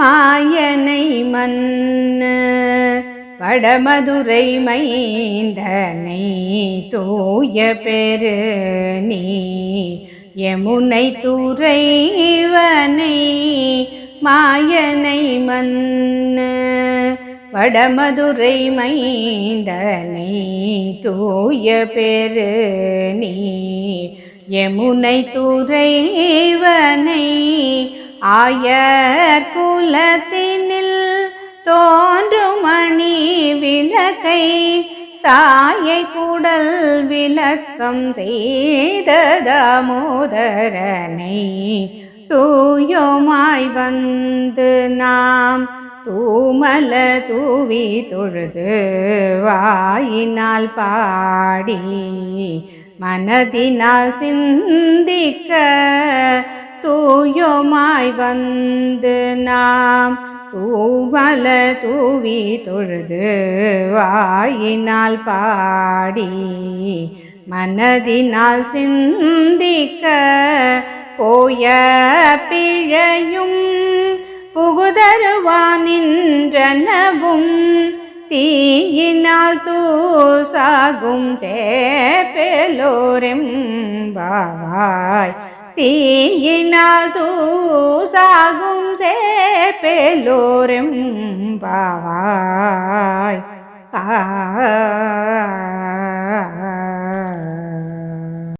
மாயனை மன்னு வடமதுரை மைந்தனை தூய பெரு நீ யமுனை துறைவனை மாயனை மன்னு வடமதுரை மைந்தனை தூய பெரு நீ யமுனை துறைவனை ஆயர் குலத்தினில் தோன்றும் மணி விளக்கை தாயை கூடல் விளக்கம் செய்த தாமோதரனை தூயோமாய் வந்து நாம் தூமல தூவி தொழுது வாயினால் பாடி மனதினால் சிந்திக்க தூயோமாய் வந்து நாம் தூமல தூவி தொழுது வாயினால் பாடி மனதினால் சிந்திக்க போய பிழையும் புகுதருவான் நின்றனவும் தீயினால் தூசாகும் சேப்பெலோரெம்பாவாய் தீயினால் தூசாகும் சேப்பெலோரெம்பாவாய்